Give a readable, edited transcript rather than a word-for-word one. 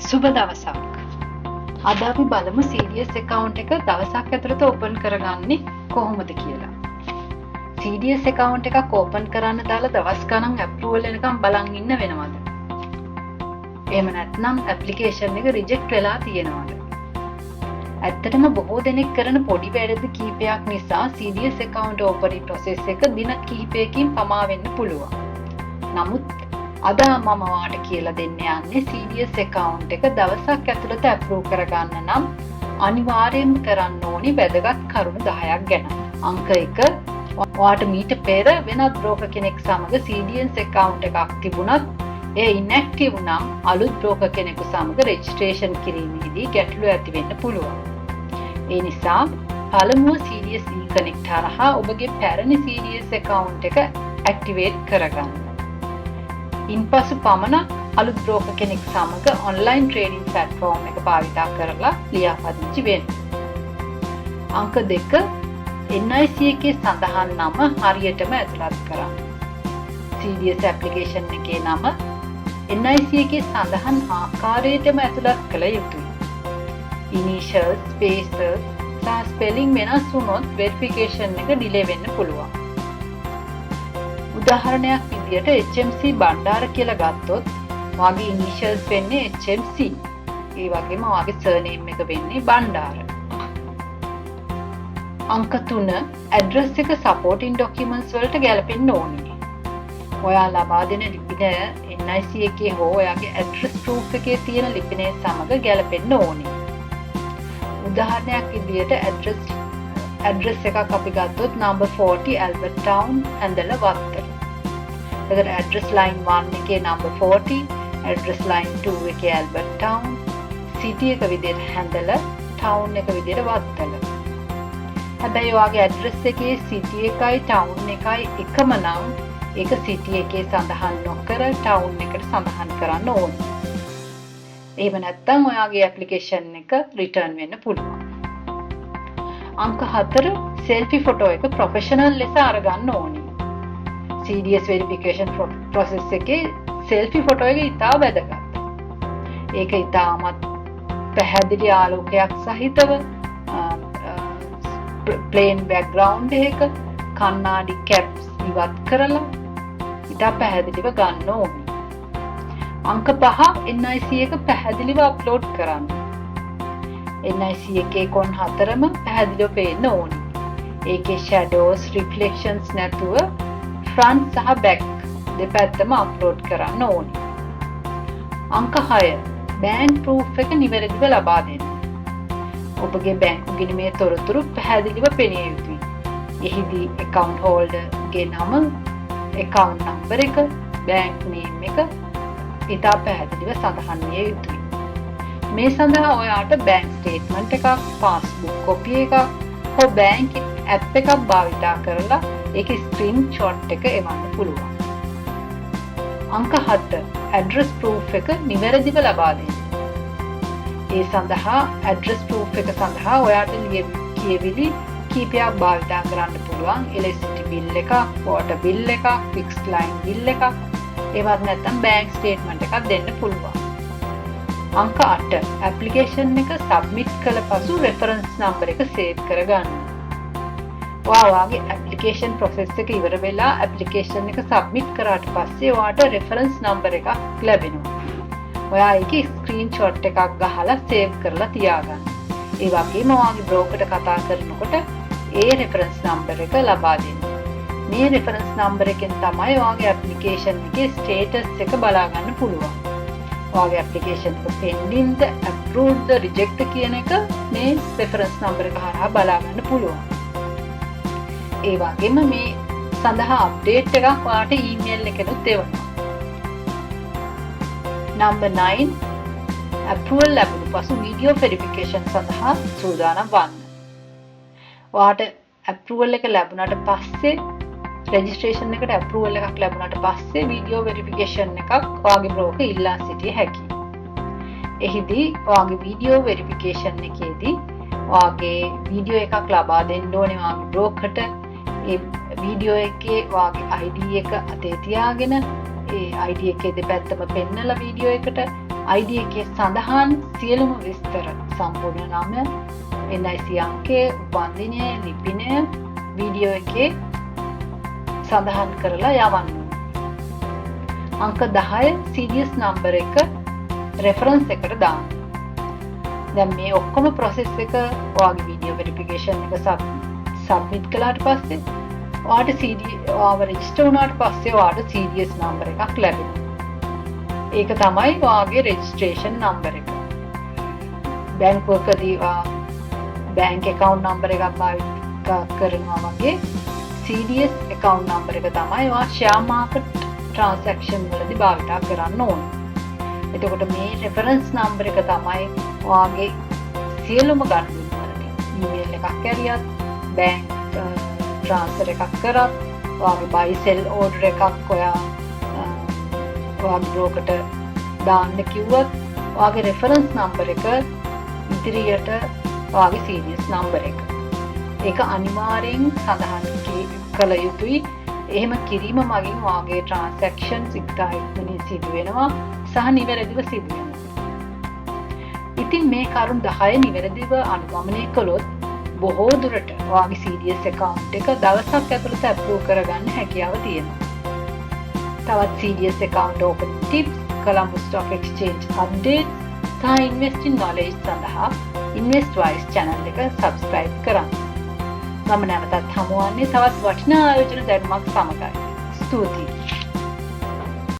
සුබ දවසක්. අද අපි බලමු CDS account එක දවසක් ඇතුළත open කරගන්නේ කොහොමද කියලා. CDS account එකක් open කරන්න දාලා දවස් ගණන් approval එනකම් බලන් ඉන්න වෙනවද? එහෙම නැත්නම් application එක reject වෙලා තියෙනවද? ඇත්තටම බොහෝ දෙනෙක් කරන පොඩි වැරදි කීපයක් නිසා CDS account opening process එක දින කිහිපයකින් පමා වෙන්න පුළුවන්. නමුත් අද මම ඔයාලට කියලා දෙන්න යන්නේ CDS account එක දවසක් ඇතුළත approve කරගන්න නම් අනිවාර්යයෙන්ම කරන්න ඕනි වැදගත් කරුණු 10ක් ගැන. අංක 1 ඔයාලට මීට පෙර වෙනත් broker කෙනෙක් සමග CDS account එකක් තිබුණත් ඒ inactive නම් අලුත් broker කෙනෙකු සමග registration කිරීමේදී ගැටලු ඇති වෙන්න පුළුවන්. ඒ නිසා පළමුව CDS e-connect හරහා ඔබගේ පැරණි CDS account එක activate කරගන්න. ඉන්පසු පමණ අලුත් broker කෙනෙක් සමග online trading platform එක භාවිතා කරලා ලියාපදිංචි වෙන්න. අංක 2 NIC එකේ සඳහන් නම හරියටම ඇතුළත් කරන්න. CDS application එකේ නම NIC එකේ සඳහන් ආකාරයටම ඇතුළත් කළ යුතුයි. Initials, spaces සහ spelling වෙනස් වුණොත් verification එක delay වෙන්න පුළුවන්. උදාහරණයක් විදියට HMC බණ්ඩාර කියලා ගත්තොත් ඔයාගේ initials වෙන්නේ HMC. ඒ වගේම ඔයාගේ surname එක වෙන්නේ බණ්ඩාර. අංක 3 address එක supporting documents වලට ගැලපෙන්න ඕනේ. ඔයා ලබා දෙන ලිපිනය NIC එකේ හෝ ඔයාගේ address proof එකේ තියෙන ලිපිනය සමග ගැලපෙන්න ඕනේ. උදාහරණයක් විදියට address එකක් අපි ගත්තොත් number 40 Albert Town ඇඳල වත්තල. එතකොට address line 1 එකේ number 40, address line 2 එකේ Albert Town, city එක විදියට හැඳල, town එක විදියට වත්තල. හැබැයි ඔයාගේ address එකේ city එකයි town එකයි එකම නම් ඒක city එකේ සඳහන් නොකර town එකට සඳහන් කරන්න ඕනේ. එහෙම නැත්නම් ඔයාගේ application එක return වෙන්න පුළුවන්. අංක 4 selfie photo එක professional ලෙස අරගන්න ඕනේ. CDS verification process එකේ selfie photo එක ඉතා වැදගත්. ඒක ඉතාමත් පැහැදිලි ආලෝකයක් සහිතව plain background එක කණ්ණාඩි caps ඉවත් කරලා ඉතා පැහැදිලිව ගන්න ඕනේ. අංක 5 NIC එක පැහැදිලිව upload කරන්න. NIC එකේ කොන් හතරම පැහැදිලිව පේන්න ඕනේ. ඒකේ shadows, reflections නැතුව front සහ back දෙපැත්තම අප්ලෝඩ් කරන්න ඕනේ. අංක 6 bank proof එක නිවැරදිව ලබා දෙන්න. ඔබගේ බැංකු ගිණුමේ තොරතුරු පැහැදිලිව පෙනිය යුතුයි. එහිදී account holder ගේ නම, account number එක, bank name එක ඉතා පැහැදිලිව සඳහන් විය යුතුයි. මේ සඳහා ඔයාට bank statement එකක්, passbook copy එකක් හෝ bank app එකක් භාවිතා කරලා ඒකේ screenshot එක එවන්න පුළුවන්. අංක 7 address proof එක නිවැරදිව ලබා දෙන්න. ඒ සඳහා address proof එක සඳහා ඔයාට කියවිලි කීපයක් භාවිතා කරන්න පුළුවන්. electricity bill එකක්, water bill එකක්, fixed line bill එකක්, ඒවත් නැත්නම් bank statement එකක් දෙන්න පුළුවන්. අංක 8 application එක submit කළ පසු reference number එක save කරගන්න. ඔයාගේ application process එක ඉවර වෙලා application එක submit කරාට පස්සේ ඔයාට reference number එකක් ලැබෙනවා. ඔයා ඒකේ screenshot එකක් ගහලා save කරලා තියාගන්න. ඒ වගේම ඔයාගේ broker ට කතා කරනකොට ඒ reference number එක ලබා දෙන්න. මේ reference number එකෙන් තමයි ඔයාගේ application එකේ status එක බලා ගන්න පුළුවන්. ඔයාගේ application එක pending ද, approved ද, reject කියන එක මේ reference number එක හරහා බලා ගන්න පුළුවන්. ඒ වගේම මේ සඳහා අප්ඩේට් එකක් ඔයාට ඊමේල් එකෙනුත් එවනවා. number 9 approval ලැබුණු පසු video verification සඳහා සූදානම් වන්න. ඔයාට approval එක ලැබුණාට පස්සේ registration එකට approval එකක් ලැබුණාට පස්සේ video verification එකක් ඔයාගේ broker ඉල්ලා සිටිය හැකියි. එහිදී ඔයාගේ video verification එකේදී ඔයාගේ video එකක් ලබා දෙන්න ඕනේ ඔයාගේ brokerට. ඒ වීඩියෝ එකේ ඔයාගේ ID එක අතේ තියාගෙන ඒ ID එකේ දෙපැත්තම පෙන්නලා වීඩියෝ එකට ID එකේ සඳහන් සියලුම විස්තර සම්පූර්ණ නම, NIC අංකය, උපන්දිනය, ලිපිනය වීඩියෝ එකේ සඳහන් කරලා යවන්න. අංක 10 CDS නම්බර එක රෙෆරන්ස් එකට දාන්න. දැන් මේ ඔක්කොම process එක ඔයාගේ වීඩියෝ වෙරිෆිකේෂන් එක සබ්මිට් කළාට පස්සේ ඔයාට රෙජිස්ටර් වුණාට පස්සේ ඔයාට CDS නම්බර එකක් ලැබෙනවා. ඒක තමයි ඔයාගේ රෙජිස්ට්‍රේෂන් නම්බර එක. බැංකුවකදී බැංක් account නම්බර එකක් භාවිත කරනවා වගේ CDS account නම්බර එක තමයි ඔයා share market transaction වලදී භාවිත කරන්න ඕනේ. එතකොට මේ reference number එක තමයි ඔයාගේ සියලුම ගණන් වලදී email එකක් ඇරියත්, bank transfer එකක් කරත්, ඔයාගේ buy sell order එකක් ඔයාගේ broker දාන්න කිව්වත් ඔයාගේ reference number එක ඉදිරියට ඔයාගේ CDS number එක. ඒක අනිවාර්යෙන් සඳහන් කළ යුතුයි. එහෙම කිරීම මගින් ඔයාගේ transactions ඉක්මනින් සිදු වෙනවා සහ නිවැරදිව සිදු වෙනවා. ඉතින් මේ කරුණු 10 නිවැරදිව අනුගමනය කළොත් බොහෝ දුරට ඔයාගේ CDS account එක දවසක් ඇතුළත approve කරගන්න හැකියාව තියෙනවා. තවත් CDS account opening tips, Colombo Stock Exchange updates සහ investing knowledge සඳහා InvestWise channel එක subscribe කරන්න. මම නැවතත් හමුවන්නේ තවත් වටිනා ආයෝජන දැනුමක් සමගයි. ස්තුතියි.